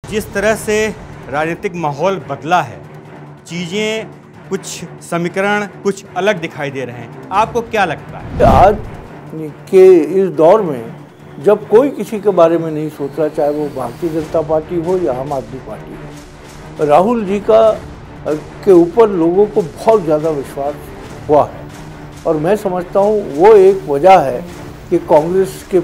जिस तरह से राजनीतिक माहौल बदला है, चीज़ें कुछ समीकरण कुछ अलग दिखाई दे रहे हैं, आपको क्या लगता है? आज के इस दौर में जब कोई किसी के बारे में नहीं सोच रहा, चाहे वो भारतीय जनता पार्टी हो या आम आदमी पार्टी हो, राहुल जी के ऊपर लोगों को बहुत ज़्यादा विश्वास हुआ है। और मैं समझता हूँ वो एक वजह है कि कांग्रेस के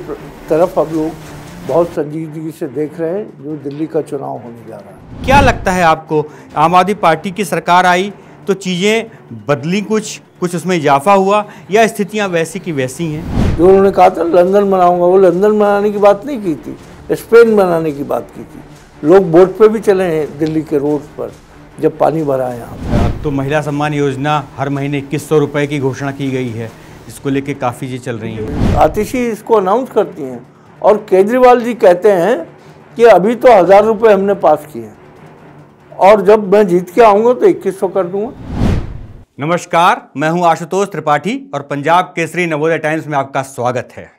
तरफ अब लोग बहुत संजीदगी से देख रहे हैं जो दिल्ली का चुनाव होने जा रहा है। क्या लगता है आपको, आम आदमी पार्टी की सरकार आई तो चीज़ें बदली, कुछ उसमें इजाफा हुआ या स्थितियां वैसी की वैसी हैं? जो उन्होंने कहा था लंदन बनाऊंगा, वो लंदन बनाने की बात नहीं की थी, स्पेन बनाने की बात की थी। लोग बोट पे भी चले हैं दिल्ली के रोड पर जब पानी भरा है यहाँ पर। तो महिला सम्मान योजना हर महीने 2100 रुपये की घोषणा की गई है, इसको लेके काफ़ी चीज़ें चल रही हैं। आतिशी इसको अनाउंस करती हैं और केजरीवाल जी कहते हैं कि अभी तो 1000 रुपये हमने पास किए हैं और जब मैं जीत के आऊँगा तो 2100 कर दूँगा। नमस्कार, मैं हूं आशुतोष त्रिपाठी और पंजाब केसरी नवोदय टाइम्स में आपका स्वागत है।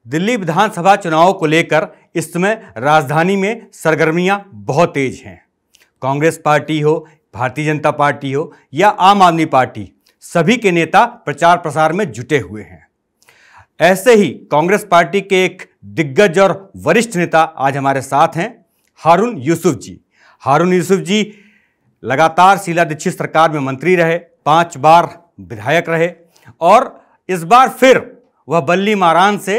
दिल्ली विधानसभा चुनाव को लेकर इस समय राजधानी में सरगर्मियां बहुत तेज हैं। कांग्रेस पार्टी हो, भारतीय जनता पार्टी हो या आम आदमी पार्टी, सभी के नेता प्रचार प्रसार में जुटे हुए हैं। ऐसे ही कांग्रेस पार्टी के एक दिग्गज और वरिष्ठ नेता आज हमारे साथ हैं, हारून यूसुफ जी। हारून यूसुफ जी लगातार शीला दीक्षित सरकार में मंत्री रहे, 5 बार विधायक रहे और इस बार फिर वह बल्ली मारान से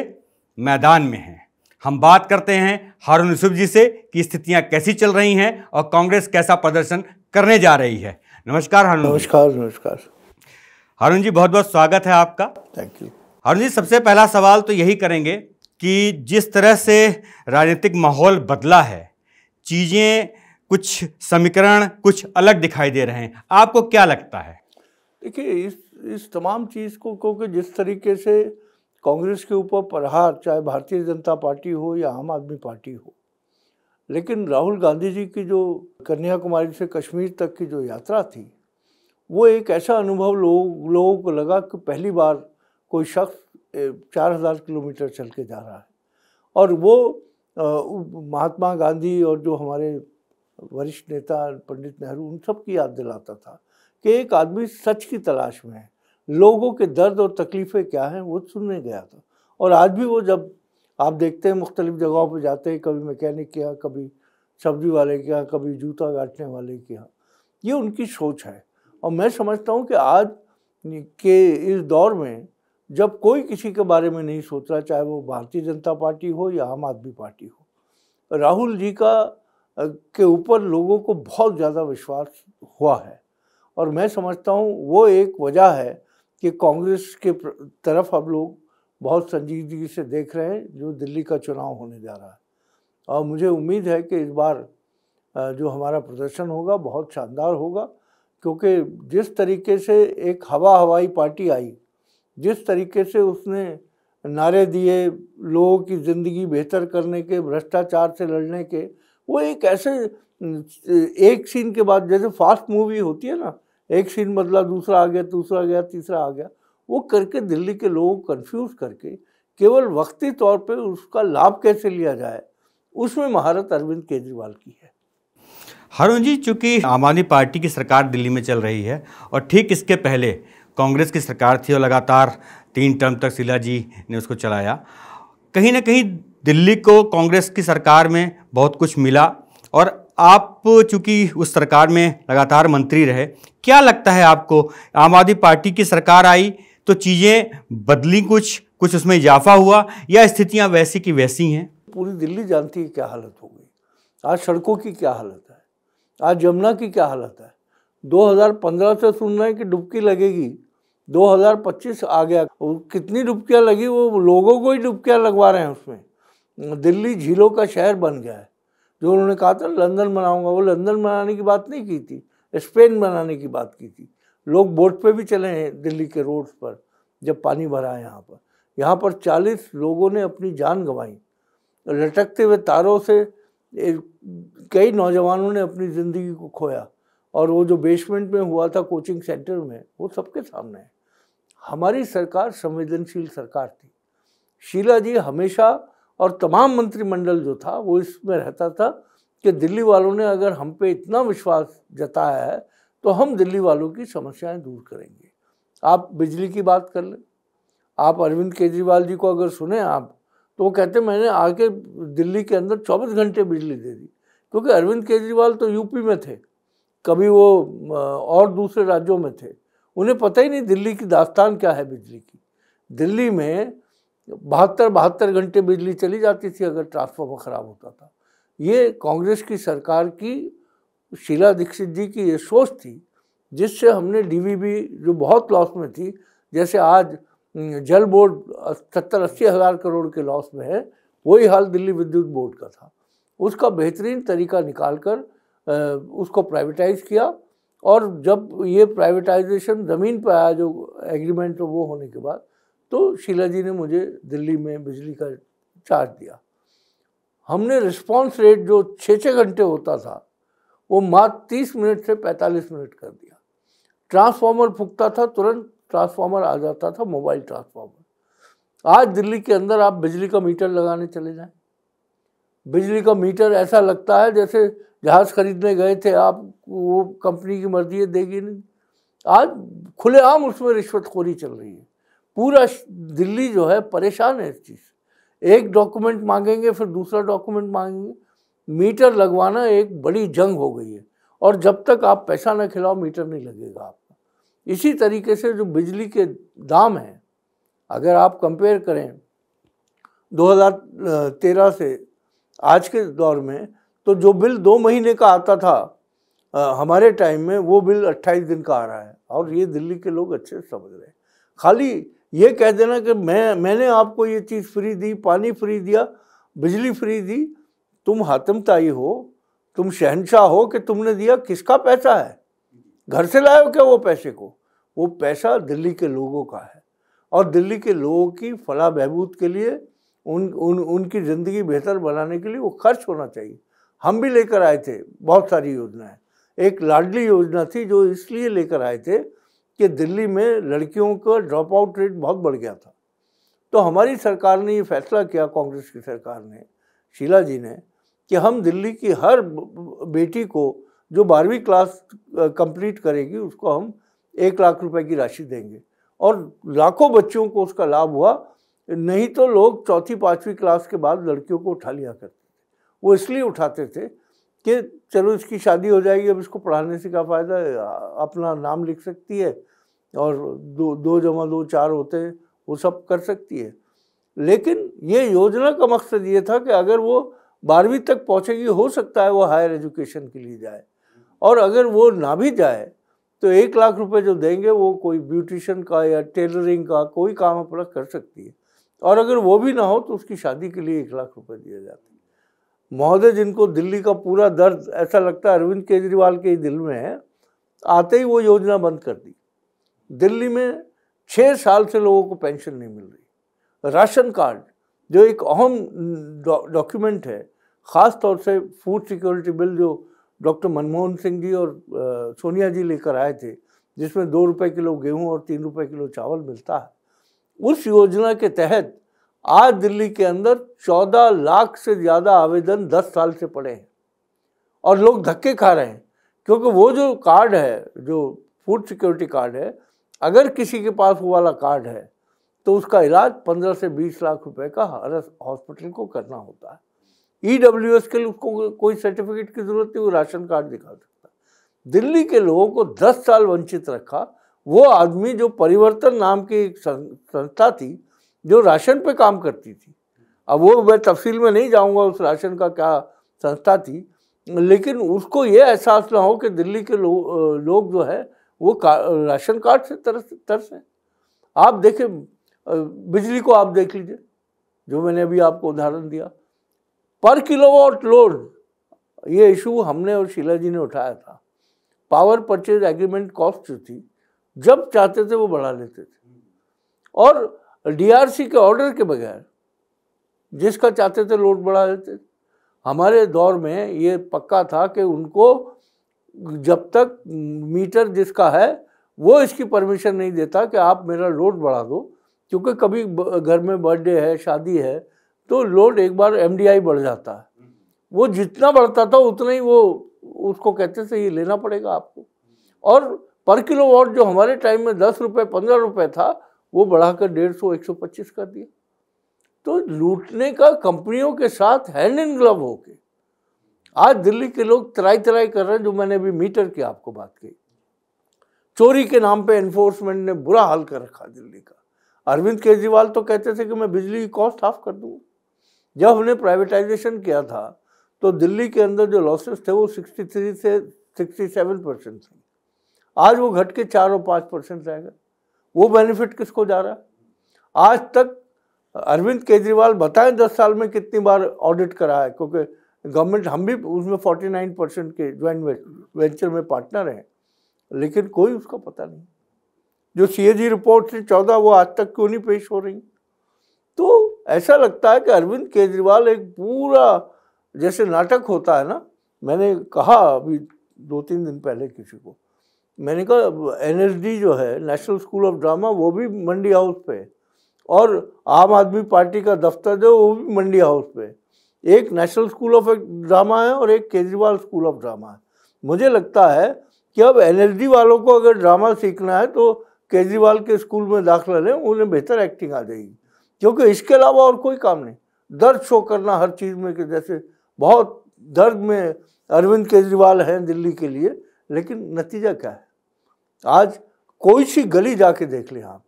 मैदान में हैं। हम बात करते हैं हारून यूसुफ जी से कि स्थितियां कैसी चल रही हैं और कांग्रेस कैसा प्रदर्शन करने जा रही है। नमस्कार हारून। नमस्कार। हारून जी, बहुत बहुत स्वागत है आपका। Thank you. हारून जी, सबसे पहला सवाल तो यही करेंगे कि जिस तरह से राजनीतिक माहौल बदला है, चीज़ें कुछ समीकरण कुछ अलग दिखाई दे रहे हैं, आपको क्या लगता है? देखिए, इस तमाम चीज़ को क्योंकि जिस तरीके से कांग्रेस के ऊपर प्रहार, चाहे भारतीय जनता पार्टी हो या आम आदमी पार्टी हो, लेकिन राहुल गांधी जी की जो कन्याकुमारी से कश्मीर तक की जो यात्रा थी, वो एक ऐसा अनुभव लोगों को लगा कि पहली बार कोई शख्स 4000 किलोमीटर चल के जा रहा है। और वो महात्मा गांधी और जो हमारे वरिष्ठ नेता पंडित नेहरू, उन सब की याद दिलाता था कि एक आदमी सच की तलाश में है, लोगों के दर्द और तकलीफ़ें क्या हैं वो सुनने गया था। और आज भी वो, जब आप देखते हैं मुख्तलिफ़ जगहों पर जाते हैं, कभी मैकेनिक के यहाँ, कभी सब्जी वाले के यहाँ, कभी जूता काटने वाले के यहाँ, ये उनकी सोच है। और मैं समझता हूँ कि आज के इस दौर में जब कोई किसी के बारे में नहीं सोच रहा, चाहे वो भारतीय जनता पार्टी हो या आम आदमी पार्टी हो, राहुल जी के ऊपर लोगों को बहुत ज़्यादा विश्वास हुआ है। और मैं समझता हूँ वो एक वजह है कि कांग्रेस के तरफ अब लोग बहुत संजीदगी से देख रहे हैं जो दिल्ली का चुनाव होने जा रहा है। और मुझे उम्मीद है कि इस बार जो हमारा प्रदर्शन होगा बहुत शानदार होगा, क्योंकि जिस तरीके से एक हवाई पार्टी आई, जिस तरीके से उसने नारे दिए लोगों की ज़िंदगी बेहतर करने के, भ्रष्टाचार से लड़ने के, वो एक ऐसे एक सीन के बाद, जैसे फास्ट मूवी होती है ना, एक सीन बदला, दूसरा आ गया, दूसरा गया, तीसरा आ गया, वो करके दिल्ली के लोगों को कंफ्यूज करके केवल वक्ती तौर पे उसका लाभ कैसे लिया जाए, उसमें महारत अरविंद केजरीवाल की है। हारून जी, चूंकि आम आदमी पार्टी की सरकार दिल्ली में चल रही है और ठीक इसके पहले कांग्रेस की सरकार थी और लगातार 3 टर्म तक शीला जी ने उसको चलाया, कहीं ना कहीं दिल्ली को कांग्रेस की सरकार में बहुत कुछ मिला और आप चूंकि उस सरकार में लगातार मंत्री रहे, क्या लगता है आपको, आम आदमी पार्टी की सरकार आई तो चीज़ें बदली, कुछ उसमें इजाफा हुआ या स्थितियां वैसी की वैसी हैं? पूरी दिल्ली जानती है क्या हालत हो गई। आज सड़कों की क्या हालत है, आज यमुना की क्या हालत है। 2015 से सुन रहे हैं कि डुबकी लगेगी, 2025 आ गया, कितनी डुबकियाँ लगी, वो लोगों को ही डुबकियाँ लगवा रहे हैं उसमें। दिल्ली झीलों का शहर बन गया है। जो उन्होंने कहा था लंदन बनाऊंगा, वो लंदन बनाने की बात नहीं की थी, स्पेन बनाने की बात की थी। लोग बोट पे भी चले हैं दिल्ली के रोड्स पर जब पानी भरा है यहाँ पर 40 लोगों ने अपनी जान गंवाई। लटकते हुए तारों से कई नौजवानों ने अपनी ज़िंदगी को खोया। और वो जो बेसमेंट में हुआ था कोचिंग सेंटर में, वो सबके सामने है। हमारी सरकार संवेदनशील सरकार थी। शीला जी हमेशा, और तमाम मंत्रिमंडल जो था वो इसमें रहता था कि दिल्ली वालों ने अगर हम पे इतना विश्वास जताया है तो हम दिल्ली वालों की समस्याएं दूर करेंगे। आप बिजली की बात कर लें, आप अरविंद केजरीवाल जी को अगर सुने आप, तो वो कहते मैंने आके दिल्ली के अंदर 24 घंटे बिजली दे दी, क्योंकि अरविंद केजरीवाल तो यूपी में थे, कभी वो और दूसरे राज्यों में थे, उन्हें पता ही नहीं दिल्ली की दास्तान क्या है बिजली की। दिल्ली में 72 घंटे बिजली चली जाती थी अगर ट्रांसफार्मर ख़राब होता था। ये कांग्रेस की सरकार की, शीला दीक्षित जी की ये सोच थी, जिससे हमने डीवीबी जो बहुत लॉस में थी, जैसे आज जल बोर्ड 70-80 हज़ार करोड़ के लॉस में है, वही हाल दिल्ली विद्युत बोर्ड का था। उसका बेहतरीन तरीका निकाल कर उसको प्राइवेटाइज किया, और जब ये प्राइवेटाइजेशन ज़मीन पर आया, जो एग्रीमेंट वो होने के बाद, तो शीला जी ने मुझे दिल्ली में बिजली का चार्ज दिया। हमने रिस्पांस रेट जो 6-6 घंटे होता था वो मात्र 30 मिनट से 45 मिनट कर दिया। ट्रांसफार्मर फूकता था, तुरंत ट्रांसफार्मर आ जाता था, मोबाइल ट्रांसफार्मर। आज दिल्ली के अंदर आप बिजली का मीटर लगाने चले जाएं, बिजली का मीटर ऐसा लगता है जैसे जहाज खरीदने गए थे आप, वो कंपनी की मर्जी है देगी नहीं। आज खुलेआम उसमें रिश्वतखोरी चल रही है। पूरा दिल्ली जो है परेशान है इस चीज़ से। एक डॉक्यूमेंट मांगेंगे, फिर दूसरा डॉक्यूमेंट मांगेंगे। मीटर लगवाना एक बड़ी जंग हो गई है, और जब तक आप पैसा न खिलाओ मीटर नहीं लगेगा आपका। इसी तरीके से जो बिजली के दाम हैं, अगर आप कंपेयर करें 2013 से आज के दौर में, तो जो बिल 2 महीने का आता था हमारे टाइम में, वो बिल 28 दिन का आ रहा है। और ये दिल्ली के लोग अच्छे से समझ रहे हैं। खाली ये कह देना कि मैंने आपको ये चीज़ फ्री दी, पानी फ्री दिया, बिजली फ्री दी, तुम हातिमताई हो, तुम शहंशाह हो कि तुमने दिया। किसका पैसा है? घर से लाए हो क्या वो पैसे को? वो पैसा दिल्ली के लोगों का है, और दिल्ली के लोगों की फलाह बहबूद के लिए, उनकी ज़िंदगी बेहतर बनाने के लिए वो खर्च होना चाहिए। हम भी लेकर आए थे बहुत सारी योजनाएं। एक लाडली योजना थी जो इसलिए लेकर आए थे कि दिल्ली में लड़कियों का ड्रॉप आउट रेट बहुत बढ़ गया था। तो हमारी सरकार ने ये फैसला किया, कांग्रेस की सरकार ने, शीला जी ने, कि हम दिल्ली की हर बेटी को जो 12वीं क्लास कंप्लीट करेगी उसको हम 1 लाख रुपए की राशि देंगे। और लाखों बच्चों को उसका लाभ हुआ। नहीं तो लोग 4वीं-5वीं क्लास के बाद लड़कियों को उठा लिया करते थे। वो इसलिए उठाते थे कि चलो इसकी शादी हो जाएगी, अब इसको पढ़ाने से क्या फ़ायदा है, अपना नाम लिख सकती है और 2 + 2 4 होते हैं, वो सब कर सकती है। लेकिन ये योजना का मकसद ये था कि अगर वो 12वीं तक पहुँचेगी, हो सकता है वो हायर एजुकेशन के लिए जाए, और अगर वो ना भी जाए तो 1 लाख रुपए जो देंगे वो कोई ब्यूटिशियन का या टेलरिंग का कोई काम अपना कर सकती है। और अगर वो भी ना हो तो उसकी शादी के लिए 1 लाख रुपए दिए जाते हैं। महोदय, जिनको दिल्ली का पूरा दर्द ऐसा लगता है अरविंद केजरीवाल के ही दिल में है, आते ही वो योजना बंद कर दी। दिल्ली में 6 साल से लोगों को पेंशन नहीं मिल रही। राशन कार्ड जो एक अहम डॉक्यूमेंट है, ख़ास तौर से फूड सिक्योरिटी बिल जो डॉक्टर मनमोहन सिंह जी और सोनिया जी लेकर आए थे, जिसमें 2 रुपये किलो गेहूँ और 3 रुपये किलो चावल मिलता है, उस योजना के तहत आज दिल्ली के अंदर 14 लाख से ज़्यादा आवेदन 10 साल से पड़े हैं, और लोग धक्के खा रहे हैं। क्योंकि वो जो कार्ड है, जो फूड सिक्योरिटी कार्ड है, अगर किसी के पास वो वाला कार्ड है तो उसका इलाज 15 से 20 लाख रुपए का हर हॉस्पिटल को करना होता है। EWS के लिए उसको कोई सर्टिफिकेट की ज़रूरत नहीं, वो राशन कार्ड दिखा सकता है। दिल्ली के लोगों को 10 साल वंचित रखा वो आदमी जो परिवर्तन नाम की एक संस्था थी जो राशन पे काम करती थी। अब वो मैं तफसील में नहीं जाऊंगा उस राशन का क्या संस्था थी, लेकिन उसको ये एहसास ना हो कि दिल्ली के लोग जो है वो राशन कार्ड से तरस हैं। आप देखें, बिजली को आप देख लीजिए, जो मैंने अभी आपको उदाहरण दिया, पर किलोवाट लोड, ये इशू हमने और शीला जी ने उठाया था। पावर परचेज एग्रीमेंट कॉस्ट जो थी, जब चाहते थे वो बढ़ा लेते थे, और DRC के ऑर्डर के बगैर जिसका चाहते थे लोड बढ़ा लेते थे। हमारे दौर में ये पक्का था कि उनको जब तक मीटर जिसका है वो इसकी परमिशन नहीं देता कि आप मेरा लोड बढ़ा दो, क्योंकि कभी घर में बर्थडे है, शादी है, तो लोड एक बार MDI बढ़ जाता है। वो जितना बढ़ता था उतना ही वो उसको कहते थे ये लेना पड़ेगा आपको। और पर किलोवाट जो हमारे टाइम में 10 रुपये 15 रुपये था वो बढ़ाकर 150 125 कर दिया। तो लूटने का कंपनियों के साथ हैंड इन ग्लव होके आज दिल्ली के लोग तराई तराई कर रहे हैं। जो मैंने अभी मीटर की आपको बात कही, चोरी के नाम पे एनफोर्समेंट ने बुरा हाल कर रखा दिल्ली का। अरविंद केजरीवाल तो कहते थे कि मैं बिजली की कॉस्ट हाफ कर दूंगा। जब हमने प्राइवेटाइजेशन किया था तो दिल्ली के अंदर जो लॉसेस थे वो 63 से 67% थे। आज वो घट के 4 और 5% रह गए। वो बेनिफिट किसको जा रहा है? आज तक अरविंद केजरीवाल बताएं 10 साल में कितनी बार ऑडिट करा है, क्योंकि गवर्नमेंट हम भी उसमें 49% के ज्वाइंट वेंचर में पार्टनर हैं, लेकिन कोई उसका पता नहीं। जो CAG रिपोर्ट थी 14 वो आज तक क्यों नहीं पेश हो रही? तो ऐसा लगता है कि अरविंद केजरीवाल एक पूरा जैसे नाटक होता है ना। मैंने कहा अभी 2-3 दिन पहले किसी को, मैंने कहा NSD जो है नेशनल स्कूल ऑफ ड्रामा वो भी मंडी हाउस पे, और आम आदमी पार्टी का दफ्तर जो वो भी मंडी हाउस पे। एक नेशनल स्कूल ऑफ ड्रामा है और एक केजरीवाल स्कूल ऑफ ड्रामा है। मुझे लगता है कि अब NSD वालों को अगर ड्रामा सीखना है तो केजरीवाल के स्कूल में दाखिला लें, उन्हें बेहतर एक्टिंग आ जाएगी, क्योंकि इसके अलावा और कोई काम नहीं। दर्द शो करना हर चीज़ में कि जैसे बहुत दर्द में अरविंद केजरीवाल हैं दिल्ली के लिए, लेकिन नतीजा क्या है? आज कोई सी गली जाके देख लें आप,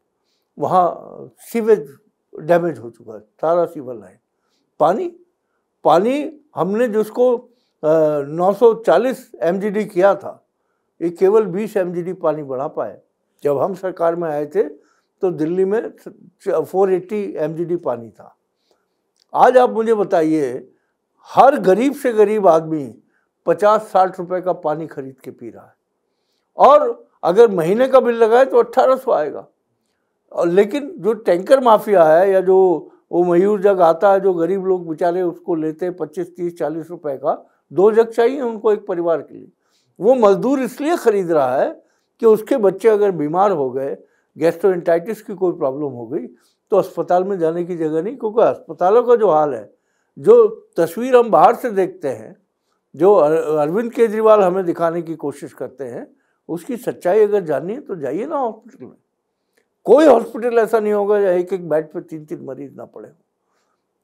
वहाँ सीवेज डैमेज हो चुका है, सारा सीवर लाइन। पानी हमने जिसको 940 MGD किया था, ये केवल 20 MGD पानी बढ़ा पाए। जब हम सरकार में आए थे तो दिल्ली में 480 MGD पानी था। आज आप मुझे बताइए, हर गरीब से गरीब आदमी 50-60 रुपए का पानी खरीद के पी रहा है, और अगर महीने का बिल लगाए तो 1800 आएगा। और लेकिन जो टैंकर माफिया है या जो वो मयूर जग आता है, जो गरीब लोग बेचारे उसको लेते हैं 25-30-40 रुपए का, 2 जग चाहिए उनको एक परिवार के लिए। वो मजदूर इसलिए खरीद रहा है कि उसके बच्चे अगर बीमार हो गए, गैस्ट्रोएंटाइटिस की कोई प्रॉब्लम हो गई, तो अस्पताल में जाने की जगह नहीं। क्योंकि अस्पतालों का जो हाल है, जो तस्वीर हम बाहर से देखते हैं, जो अरविंद केजरीवाल हमें दिखाने की कोशिश करते हैं, उसकी सच्चाई अगर जाननी है तो जाइए ना हॉस्पिटल में। कोई हॉस्पिटल ऐसा नहीं होगा जहाँ एक बेड पे 3-3 मरीज ना पड़े।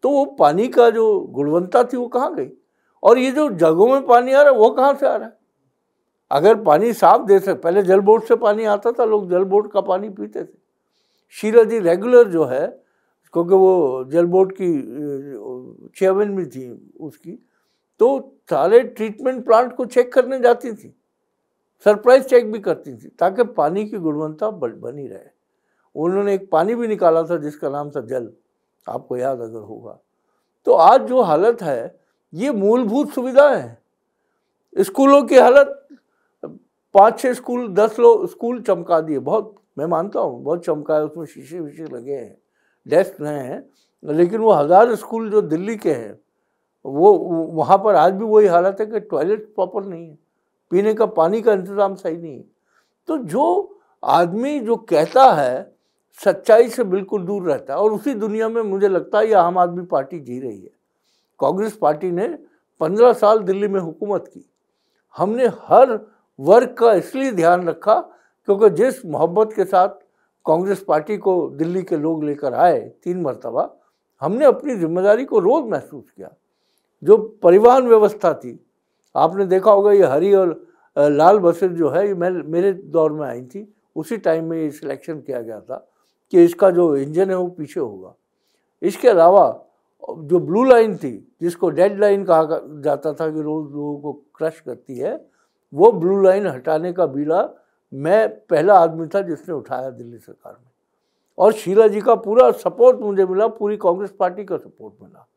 तो वो पानी का जो गुणवत्ता थी वो कहाँ गई? और ये जो जगहों में पानी आ रहा है वो कहाँ से आ रहा है? अगर पानी साफ दे सकते, पहले जल बोर्ड से पानी आता था, लोग जल बोर्ड का पानी पीते थे। शीला जी रेगुलर जो है, क्योंकि वो जल बोर्ड की चेयरमैन भी थी उसकी, तो सारे ट्रीटमेंट प्लांट को चेक करने जाती थी, सरप्राइज चेक भी करती थी, ताकि पानी की गुणवत्ता बनी रहे। उन्होंने एक पानी भी निकाला था जिसका नाम था जल, आपको याद अगर होगा। तो आज जो हालत है, ये मूलभूत सुविधा है। स्कूलों की हालत, 5-6 स्कूल 10 स्कूल चमका दिए, बहुत मैं मानता हूँ बहुत चमका है, उसमें शीशे विशे लगे हैं, डेस्क नए हैं, लेकिन वो 1000 स्कूल जो दिल्ली के हैं वो वहाँ पर आज भी वही हालत है कि टॉयलेट प्रॉपर नहीं है, पीने का पानी का इंतज़ाम सही नहीं है। तो जो आदमी जो कहता है सच्चाई से बिल्कुल दूर रहता है, और उसी दुनिया में मुझे लगता है ये आम आदमी पार्टी जी रही है। कांग्रेस पार्टी ने 15 साल दिल्ली में हुकूमत की। हमने हर वर्ग का इसलिए ध्यान रखा क्योंकि जिस मोहब्बत के साथ कांग्रेस पार्टी को दिल्ली के लोग लेकर आए 3 मरतबा, हमने अपनी जिम्मेदारी को रोज़ महसूस किया। जो परिवहन व्यवस्था थी, आपने देखा होगा ये हरी और लाल बसें जो है, ये मेरे दौर में आई थी, उसी टाइम में ये सिलेक्शन किया गया था कि इसका जो इंजन है वो पीछे होगा। इसके अलावा जो ब्लू लाइन थी, जिसको डेड लाइन कहा जाता था कि रोज़ लोगों को क्रश करती है, वो ब्लू लाइन हटाने का बीड़ा मैं पहला आदमी था जिसने उठाया दिल्ली सरकार में। और शीला जी का पूरा सपोर्ट मुझे मिला, पूरी कांग्रेस पार्टी का सपोर्ट मिला,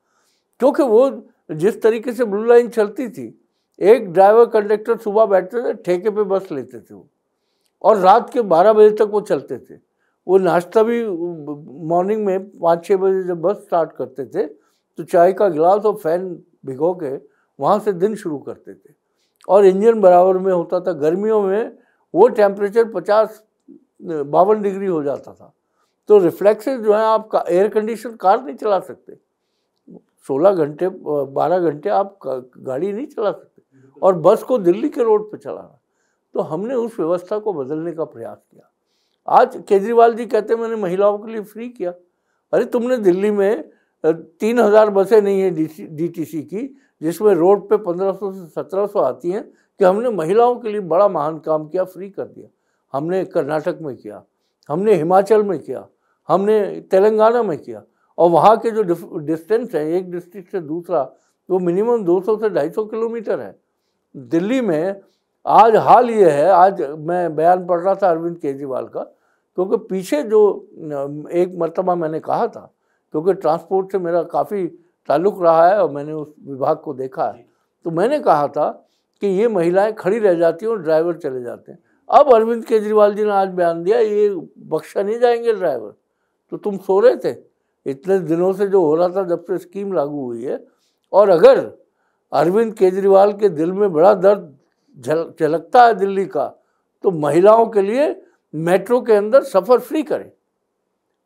क्योंकि वो जिस तरीके से ब्लू लाइन चलती थी, एक ड्राइवर कंडक्टर सुबह बैठते थे, ठेके पे बस लेते थे वो, और रात के 12 बजे तक वो चलते थे। वो नाश्ता भी मॉर्निंग में 5-6 बजे जब बस स्टार्ट करते थे तो चाय का गिलास और फैन भिगो के वहाँ से दिन शुरू करते थे, और इंजन बराबर में होता था। गर्मियों में वो टेम्परेचर 52 डिग्री हो जाता था, तो रिफ्लेक्सेस जो है, आप एयर कंडीशन कार नहीं चला सकते, 16 घंटे 12 घंटे आप गाड़ी नहीं चला सकते, और बस को दिल्ली के रोड पे चलाना। तो हमने उस व्यवस्था को बदलने का प्रयास किया। आज केजरीवाल जी कहते हैं मैंने महिलाओं के लिए फ्री किया। अरे तुमने दिल्ली में 3000 बसें नहीं है डीटीसी की, जिसमें रोड पे 1500 से 1700 आती हैं, कि हमने महिलाओं के लिए बड़ा महान काम किया, फ्री कर दिया। हमने कर्नाटक में किया, हमने हिमाचल में किया, हमने तेलंगाना में किया, और वहाँ के जो डिस्टेंस है एक डिस्ट्रिक्ट से दूसरा, वो मिनिमम 200 से 250 किलोमीटर है। दिल्ली में आज हाल ये है, आज मैं बयान पढ़ रहा था अरविंद केजरीवाल का, क्योंकि पीछे जो एक मर्तबा मैंने कहा था, क्योंकि ट्रांसपोर्ट से मेरा काफ़ी ताल्लुक़ रहा है और मैंने उस विभाग को देखा है, तो मैंने कहा था कि ये महिलाएं खड़ी रह जाती हैं और ड्राइवर चले जाते हैं। अब अरविंद केजरीवाल जी ने आज बयान दिया ये बख्शा नहीं जाएंगे ड्राइवर। तो तुम सो रहे थे इतने दिनों से, जो हो रहा था जब से स्कीम लागू हुई है। और अगर अरविंद केजरीवाल के दिल में बड़ा दर्द झलकता है दिल्ली का, तो महिलाओं के लिए मेट्रो के अंदर सफ़र फ्री करें,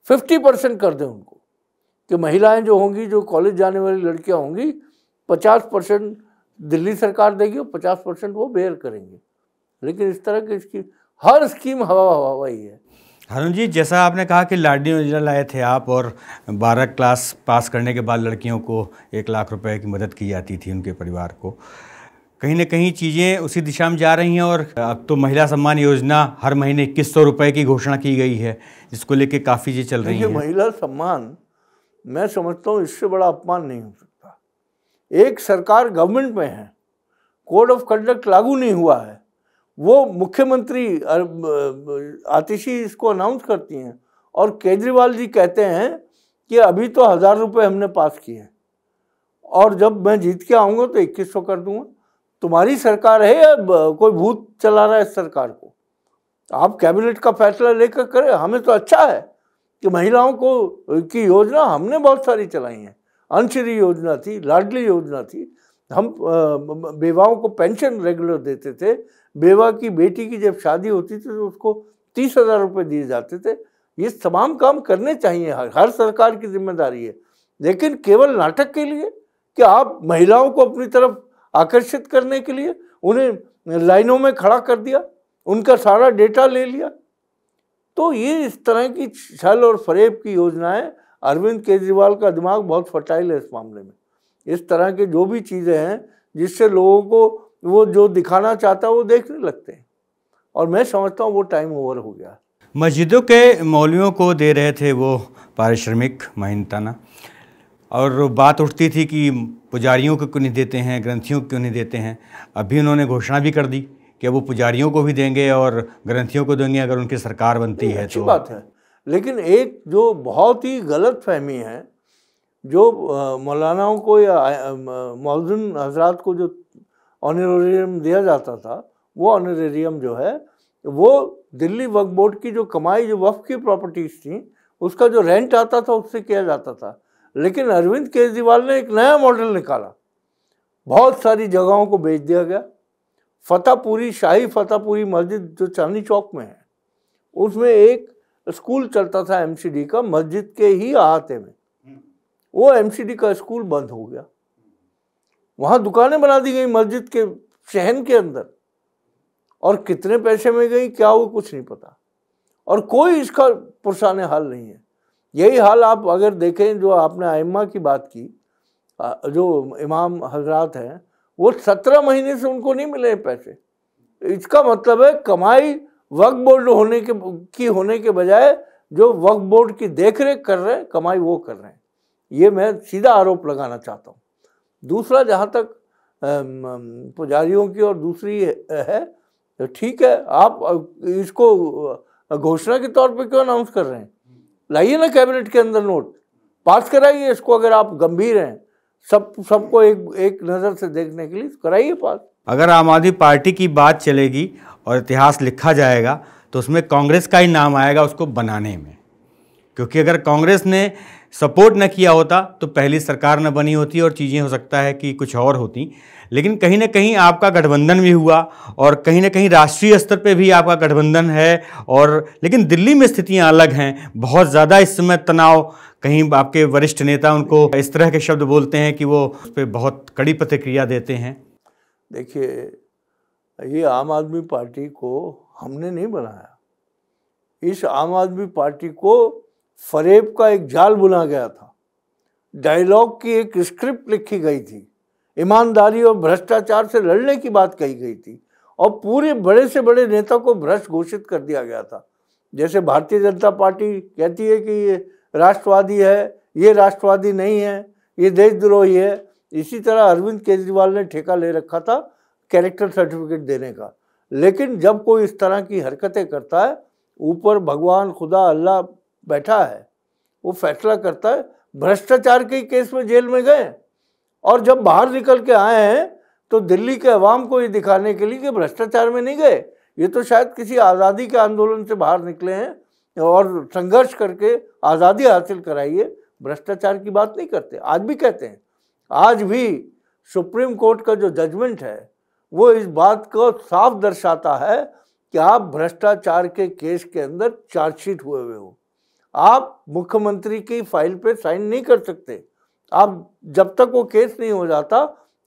50% कर दें उनको, कि महिलाएं जो होंगी, जो कॉलेज जाने वाली लड़कियां होंगी, 50% दिल्ली सरकार देगी और 50% वो बेयर करेंगे। लेकिन इस तरह की इसकी हर स्कीम हवा ही है। अरुण जी, जैसा आपने कहा कि लाडली योजना लाए थे आप, और 12 क्लास पास करने के बाद लड़कियों को 1 लाख रुपए की मदद की जाती थी उनके परिवार को, कहीं ना कहीं चीज़ें उसी दिशा में जा रही हैं। और अब तो महिला सम्मान योजना हर महीने 2100 रुपये की घोषणा की गई है, जिसको लेके काफ़ी चीज़ें चल रही हैं। महिला सम्मान मैं समझता हूँ इससे बड़ा अपमान नहीं हो सकता। एक सरकार गवर्नमेंट में है, कोड ऑफ कंडक्ट लागू नहीं हुआ है, वो मुख्यमंत्री आतिशी इसको अनाउंस करती हैं, और केजरीवाल जी कहते हैं कि अभी तो 1000 रुपये हमने पास किए हैं, और जब मैं जीत के आऊँगा तो 2100 कर दूंगा। तुम्हारी सरकार है या कोई भूत चला रहा है इस सरकार को? आप कैबिनेट का फैसला लेकर करें। हमें तो अच्छा है कि महिलाओं को की योजना हमने बहुत सारी चलाई हैं। अंशरी योजना थी, लाडली योजना थी, हम बेवाओं को पेंशन रेगुलर देते थे, बेवा की बेटी की जब शादी होती थी तो उसको 30,000 रुपये दिए जाते थे। ये तमाम काम करने चाहिए, हर सरकार की जिम्मेदारी है। लेकिन केवल नाटक के लिए कि आप महिलाओं को अपनी तरफ आकर्षित करने के लिए उन्हें लाइनों में खड़ा कर दिया, उनका सारा डेटा ले लिया, तो ये इस तरह की छल और फरेब की योजनाएं, अरविंद केजरीवाल का दिमाग बहुत फर्टाइल है इस मामले में। इस तरह के जो भी चीज़ें हैं जिससे लोगों को वो जो दिखाना चाहता है वो देखने लगते हैं, और मैं समझता हूँ वो टाइम ओवर हो गया। मस्जिदों के मौलवियों को दे रहे थे वो पारिश्रमिक महीनताना, और बात उठती थी कि पुजारियों को क्यों नहीं देते हैं, ग्रंथियों को क्यों नहीं देते हैं। अभी उन्होंने घोषणा भी कर दी कि वो पुजारियों को भी देंगे और ग्रंथियों को देंगे अगर उनकी सरकार बनती है। अच्छी बात है, लेकिन एक जो बहुत ही गलत फहमी है, जो मौलानाओं को या मौज़िन हजरात को जो ऑनरेरियम दिया जाता था, वो ऑनरेरियम जो है वो दिल्ली वक्फ बोर्ड की जो कमाई, जो वक्फ की प्रॉपर्टीज़ थी, उसका जो रेंट आता था उससे किया जाता था। लेकिन अरविंद केजरीवाल ने एक नया मॉडल निकाला, बहुत सारी जगहों को बेच दिया गया। फतेहपुरी, शाही फतेहपुरी मस्जिद जो चांदनी चौक में है, उसमें एक स्कूल चलता था एमसीडी का, मस्जिद के ही अहाते में। वो एमसीडी का स्कूल बंद हो गया, वहाँ दुकानें बना दी गई मस्जिद के शहन के अंदर, और कितने पैसे में गई क्या वो कुछ नहीं पता, और कोई इसका पुरसाने हाल नहीं है। यही हाल आप अगर देखें, जो आपने आइम्मा की बात की, जो इमाम हजरात हैं, वो 17 महीने से उनको नहीं मिले पैसे। इसका मतलब है कमाई वक्फ बोर्ड होने के बजाय जो वक्फ बोर्ड की देखरेख कर रहे हैं, कमाई वो कर रहे हैं। ये मैं सीधा आरोप लगाना चाहता हूँ। दूसरा, जहाँ तक पुजारियों की और दूसरी है, तो ठीक है, आप इसको घोषणा के तौर पे क्यों अनाउंस कर रहे हैं? लाइए ना कैबिनेट के अंदर नोट, पास कराइए इसको। अगर आप गंभीर हैं सबको एक नज़र से देखने के लिए, कराइए पास। अगर आम आदमी पार्टी की बात चलेगी और इतिहास लिखा जाएगा तो उसमें कांग्रेस का ही नाम आएगा उसको बनाने में, क्योंकि अगर कांग्रेस ने सपोर्ट न किया होता तो पहली सरकार न बनी होती और चीज़ें हो सकता है कि कुछ और होती। लेकिन कहीं ना कहीं आपका गठबंधन भी हुआ और कहीं ना कहीं राष्ट्रीय स्तर पे भी आपका गठबंधन है, और लेकिन दिल्ली में स्थितियां अलग हैं, बहुत ज़्यादा इस समय तनाव। कहीं आपके वरिष्ठ नेता उनको इस तरह के शब्द बोलते हैं कि वो उस पर बहुत कड़ी प्रतिक्रिया देते हैं। देखिए, ये आम आदमी पार्टी को हमने नहीं बनाया। इस आम आदमी पार्टी को फरेब का एक जाल बुना गया था, डायलॉग की एक स्क्रिप्ट लिखी गई थी, ईमानदारी और भ्रष्टाचार से लड़ने की बात कही गई थी, और पूरे बड़े से बड़े नेता को भ्रष्ट घोषित कर दिया गया था। जैसे भारतीय जनता पार्टी कहती है कि ये राष्ट्रवादी है, ये राष्ट्रवादी नहीं है, ये देशद्रोही है, इसी तरह अरविंद केजरीवाल ने ठेका ले रखा था कैरेक्टर सर्टिफिकेट देने का। लेकिन जब कोई इस तरह की हरकतें करता है, ऊपर भगवान खुदा अल्लाह बैठा है, वो फैसला करता है। भ्रष्टाचार के केस में जेल में गए, और जब बाहर निकल के आए हैं तो दिल्ली के अवाम को ये दिखाने के लिए कि भ्रष्टाचार में नहीं गए, ये तो शायद किसी आज़ादी के आंदोलन से बाहर निकले हैं और संघर्ष करके आज़ादी हासिल कराइए, भ्रष्टाचार की बात नहीं करते। आज भी कहते हैं, आज भी सुप्रीम कोर्ट का जो जजमेंट है वो इस बात को साफ दर्शाता है कि आप भ्रष्टाचार के केस के अंदर चार्जशीट हुए हुए हो, आप मुख्यमंत्री की फाइल पे साइन नहीं कर सकते। आप जब तक वो केस नहीं हो जाता,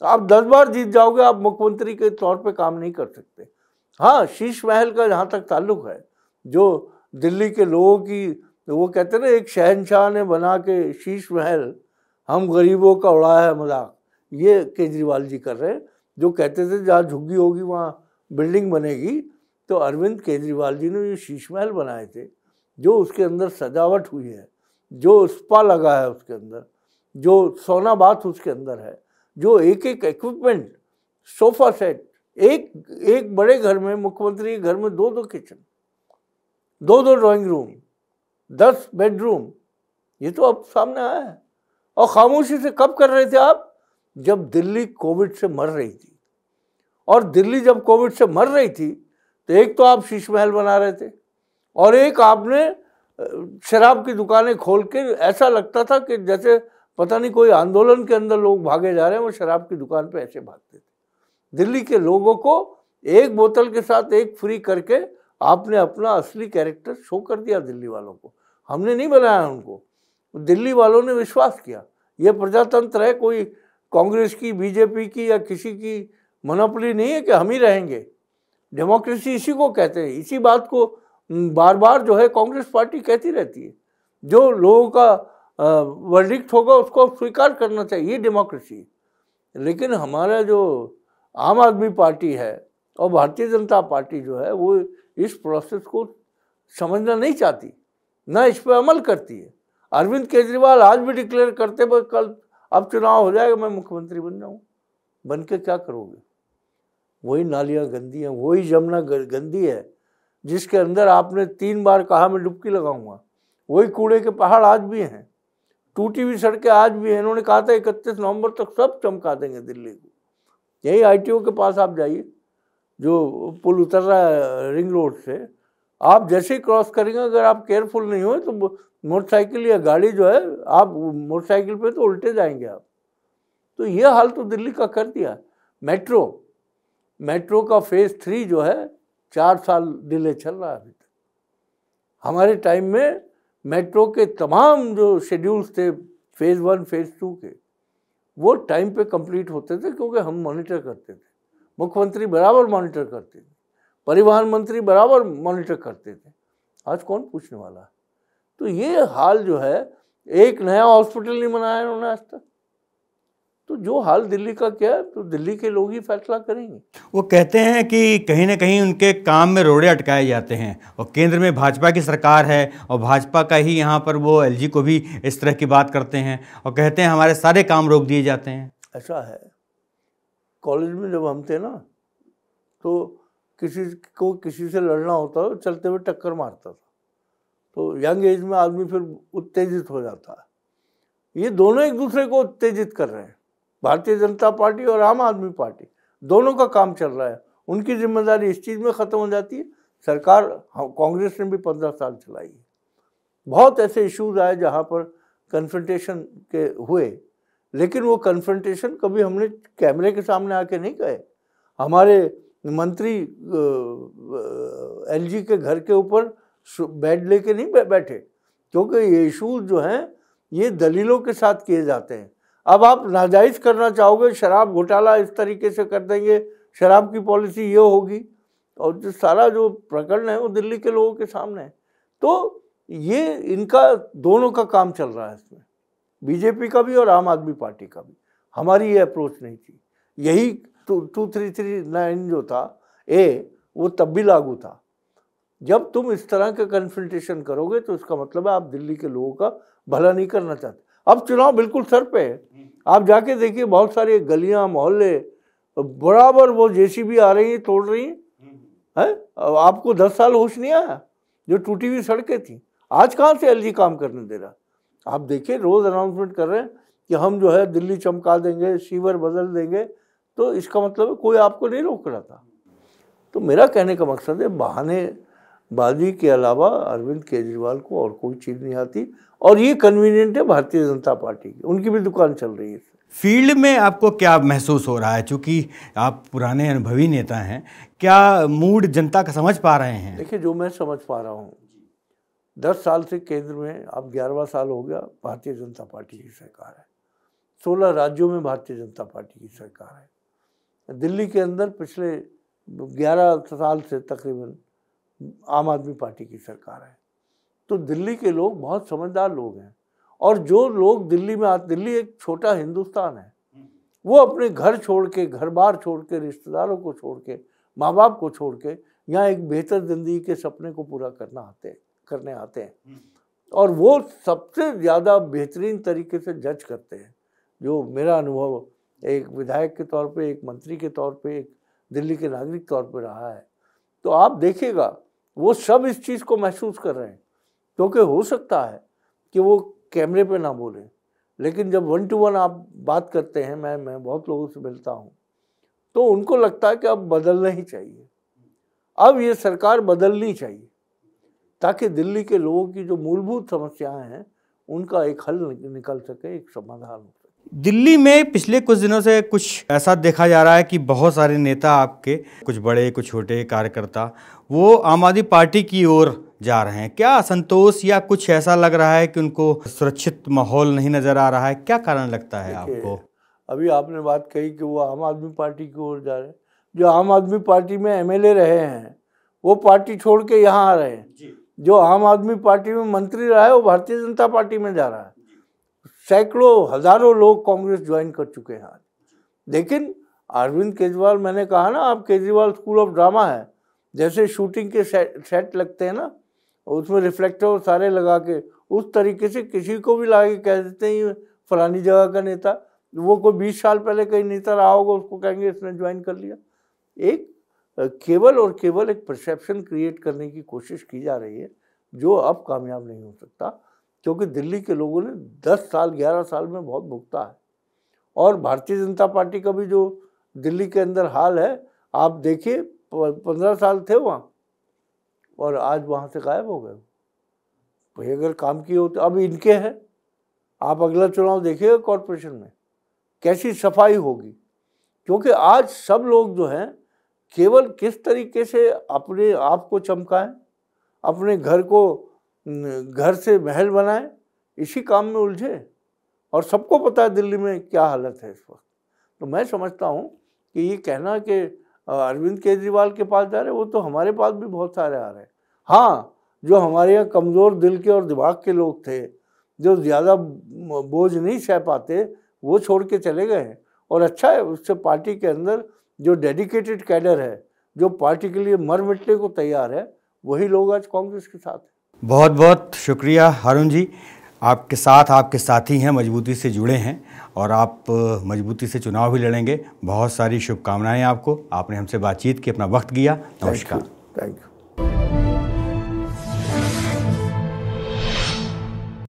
आप 10 बार जीत जाओगे, आप मुख्यमंत्री के तौर पे काम नहीं कर सकते। हाँ, शीश महल का जहाँ तक ताल्लुक है, जो दिल्ली के लोगों की, वो कहते हैं ना, एक शहंशाह ने बना के शीश महल, हम गरीबों का उड़ाया है मजाक, ये केजरीवाल जी कर रहे हैं। जो कहते थे जहाँ झुग्गी होगी वहाँ बिल्डिंग बनेगी, तो अरविंद केजरीवाल जी ने ये शीश महल बनाए थे, जो उसके अंदर सजावट हुई है, जो स्पा लगा है उसके अंदर, जो सोना बाथ उसके अंदर है, जो एक एक इक्विपमेंट, सोफा सेट, एक बड़े घर में, मुख्यमंत्री के घर में 2-2 किचन, 2-2 ड्राइंग रूम, 10 बेडरूम, ये तो अब सामने आया है। और खामोशी से कब कर रहे थे आप? जब दिल्ली कोविड से मर रही थी। और दिल्ली जब कोविड से मर रही थी तो एक तो आप शीश महल बना रहे थे, और एक आपने शराब की दुकानें खोल के, ऐसा लगता था कि जैसे पता नहीं कोई आंदोलन के अंदर लोग भागे जा रहे हैं, वो शराब की दुकान पे ऐसे भागते थे। दिल्ली के लोगों को एक बोतल के साथ एक फ्री करके आपने अपना असली कैरेक्टर शो कर दिया दिल्ली वालों को। हमने नहीं बनाया उनको, दिल्ली वालों ने विश्वास किया। ये प्रजातंत्र है, कोई कांग्रेस की, बीजेपी की या किसी की मोनोपोली नहीं है कि हम ही रहेंगे। डेमोक्रेसी इसी को कहते हैं। इसी बात को बार बार जो है कांग्रेस पार्टी कहती रहती है। जो लोगों का वर्डिक्ट होगा उसको स्वीकार करना चाहिए, ये डेमोक्रेसी। लेकिन हमारा जो आम आदमी पार्टी है और भारतीय जनता पार्टी जो है, वो इस प्रोसेस को समझना नहीं चाहती, ना इस पर अमल करती है। अरविंद केजरीवाल आज भी डिक्लेयर करते हैं कल अब चुनाव हो जाएगा, मैं मुख्यमंत्री बन जाऊँ। बन के क्या करोगे? वही नालियाँ गंदी हैं, वही यमुना गंदी है जिसके अंदर आपने 3 बार कहा मैं डुबकी लगाऊंगा। वही कूड़े के पहाड़ आज भी हैं, टूटी हुई सड़कें आज भी हैं। इन्होंने कहा था 31 नवंबर तक सब चमका देंगे दिल्ली को। यही ITO के पास आप जाइए, जो पुल उतर रहा है रिंग रोड से, आप जैसे ही क्रॉस करेंगे, अगर आप केयरफुल नहीं हो तो मोटरसाइकिल या गाड़ी जो है, आप मोटरसाइकिल पे तो उल्टे जाएंगे आप। तो ये हाल तो दिल्ली का कर दिया। मेट्रो का फेज़ 3 जो है 4 साल डिले चल रहा है अभी तक। हमारे टाइम में मेट्रो के तमाम जो शेड्यूल्स थे फेज़ 1 फेज़ 2 के, वो टाइम पे कंप्लीट होते थे, क्योंकि हम मॉनिटर करते थे। मुख्यमंत्री बराबर मॉनिटर करते थे, परिवहन मंत्री बराबर मॉनिटर करते थे। आज कौन पूछने वाला है? तो ये हाल जो है, एक नया हॉस्पिटल नहीं बनाया उन्होंने आज तक। तो जो हाल दिल्ली का क्या है, तो दिल्ली के लोग ही फैसला करेंगे। वो कहते हैं कि कहीं ना कहीं उनके काम में रोड़े अटकाए जाते हैं, और केंद्र में भाजपा की सरकार है और भाजपा का ही यहाँ पर वो LG को भी इस तरह की बात करते हैं और कहते हैं हमारे सारे काम रोक दिए जाते हैं। ऐसा है। कॉलेज में जब हम थे ना, तो किसी को किसी से लड़ना होता तो चलते हुए टक्कर मारता था, तो यंग एज में आदमी फिर उत्तेजित हो जाता है। ये दोनों एक दूसरे को उत्तेजित कर रहे हैं। भारतीय जनता पार्टी और आम आदमी पार्टी दोनों का काम चल रहा है। उनकी जिम्मेदारी इस चीज़ में ख़त्म हो जाती है। सरकार, कांग्रेस ने भी 15 साल चलाई है। बहुत ऐसे इश्यूज आए जहाँ पर कन्फ्रंटेशन के हुए, लेकिन वो कन्फ्रंटेशन कभी हमने कैमरे के सामने आके नहीं कहे। हमारे मंत्री एलजी के घर के ऊपर बेड लेके नहीं बैठे, क्योंकि ये इशूज जो हैं ये दलीलों के साथ किए जाते हैं। अब आप नाजायज़ करना चाहोगे, शराब घोटाला इस तरीके से कर देंगे, शराब की पॉलिसी ये होगी, और जो सारा जो प्रकरण है वो दिल्ली के लोगों के सामने है। तो ये इनका दोनों का काम चल रहा है इसमें, बीजेपी का भी और आम आदमी पार्टी का भी। हमारी ये अप्रोच नहीं थी। यही 2339 जो था वो तब भी लागू था। जब तुम इस तरह के कन्फ्रंटेशन करोगे तो इसका मतलब है आप दिल्ली के लोगों का भला नहीं करना चाहते। अब चुनाव बिल्कुल सर पे है, आप जाके देखिए बहुत सारे गलियां मोहल्ले बराबर वो जेसीबी आ रही है, तोड़ रही है। आपको 10 साल होश नहीं आया? जो टूटी हुई सड़कें थी, आज कहाँ से एलजी काम करने दे रहा? आप देखिए रोज अनाउंसमेंट कर रहे हैं कि हम जो है दिल्ली चमका देंगे, सीवर बदल देंगे, तो इसका मतलब है कोई आपको नहीं रोक रहा था। तो मेरा कहने का मकसद है बहानेबाजी के अलावा अरविंद केजरीवाल को और कोई चीज़ नहीं आती, और ये कन्वीनियंट है भारतीय जनता पार्टी की, उनकी भी दुकान चल रही है। फील्ड में आपको क्या महसूस हो रहा है, चूँकि आप पुराने अनुभवी नेता हैं, क्या मूड जनता का समझ पा रहे हैं? देखिए, जो मैं समझ पा रहा हूँ, 10 साल से केंद्र में, अब 11वां साल हो गया, भारतीय जनता पार्टी की सरकार है। 16 राज्यों में भारतीय जनता पार्टी की सरकार है। दिल्ली के अंदर पिछले 11 साल से तकरीबन आम आदमी पार्टी की सरकार है। तो दिल्ली के लोग बहुत समझदार लोग हैं, और जो लोग दिल्ली में आते, दिल्ली एक छोटा हिंदुस्तान है, वो अपने घर छोड़ के, घर बार छोड़ के, रिश्तेदारों को छोड़ के, माँ बाप को छोड़ के यहाँ एक बेहतर ज़िंदगी के सपने को पूरा करने आते हैं, और वो सबसे ज़्यादा बेहतरीन तरीके से जज करते हैं। जो मेरा अनुभव एक विधायक के तौर पे, एक मंत्री के तौर पे, एक दिल्ली के नागरिक तौर पे रहा है, तो आप देखिएगा वो सब इस चीज़ को महसूस कर रहे हैं। क्योंकि हो सकता है कि वो कैमरे पे ना बोले, लेकिन जब 1 to 1 आप बात करते हैं, मैं बहुत लोगों से मिलता हूँ, तो उनको लगता है कि अब बदलना ही चाहिए, अब ये सरकार बदलनी चाहिए, ताकि दिल्ली के लोगों की जो मूलभूत समस्याएं हैं उनका एक हल निकल सके, एक समाधान हो सके। दिल्ली में पिछले कुछ दिनों से कुछ ऐसा देखा जा रहा है कि बहुत सारे नेता आपके, कुछ बड़े कुछ छोटे कार्यकर्ता, वो आम आदमी पार्टी की ओर जा रहे हैं। क्या असंतोष या कुछ ऐसा लग रहा है कि उनको सुरक्षित माहौल नहीं नजर आ रहा है? क्या कारण लगता है आपको? अभी आपने बात कही कि वो आम आदमी पार्टी की ओर जा रहे हैं। जो आम आदमी पार्टी में एमएलए रहे हैं वो पार्टी छोड़ के यहाँ आ रहे हैं। जो आम आदमी पार्टी में मंत्री रहा है वो भारतीय जनता पार्टी में जा रहा है। सैकड़ों हजारों लोग कांग्रेस ज्वाइन कर चुके हैं आज। लेकिन अरविंद केजरीवाल, मैंने कहा ना, आप केजरीवाल स्कूल ऑफ ड्रामा है। जैसे शूटिंग के सेट लगते हैं ना, उसमें रिफ्लेक्टर सारे लगा के, उस तरीके से किसी को भी ला के कह देते हैं ये फलानी जगह का नेता। वो कोई 20 साल पहले कहीं नेता रहा होगा, उसको कहेंगे इसने ज्वाइन कर लिया। एक केवल और केवल एक परसेप्शन क्रिएट करने की कोशिश की जा रही है, जो अब कामयाब नहीं हो सकता, क्योंकि दिल्ली के लोगों ने 10 साल 11 साल में बहुत भुगता है। और भारतीय जनता पार्टी का भी जो दिल्ली के अंदर हाल है, आप देखिए 15 साल थे वहाँ और आज वहाँ से गायब हो गए। भाई अगर काम किए होते, अब इनके हैं, आप अगला चुनाव देखिएगा कॉरपोरेशन में कैसी सफाई होगी। क्योंकि आज सब लोग जो हैं केवल किस तरीके से अपने आप को चमकाएं, अपने घर से महल बनाएं, इसी काम में उलझे। और सबको पता है दिल्ली में क्या हालत है इस वक्त। तो मैं समझता हूँ कि ये कहना कि अरविंद केजरीवाल के पास जा रहे हैं, वो तो हमारे पास भी बहुत सारे आ रहे हैं। हाँ, जो हमारे यहाँ कमज़ोर दिल के और दिमाग के लोग थे, जो ज़्यादा बोझ नहीं सह पाते, वो छोड़ के चले गए हैं। और अच्छा है, उससे पार्टी के अंदर जो डेडिकेटेड कैडर है, जो पार्टी के लिए मर मिटने को तैयार है, वही लोग आज कांग्रेस के साथ हैं। बहुत बहुत शुक्रिया अरुण जी। आपके साथ आपके साथी हैं, मजबूती से जुड़े हैं, और आप मजबूती से चुनाव भी लड़ेंगे। बहुत सारी शुभकामनाएं आपको। आपने हमसे बातचीत की, अपना वक्त दिया। नमस्कार। Thank you.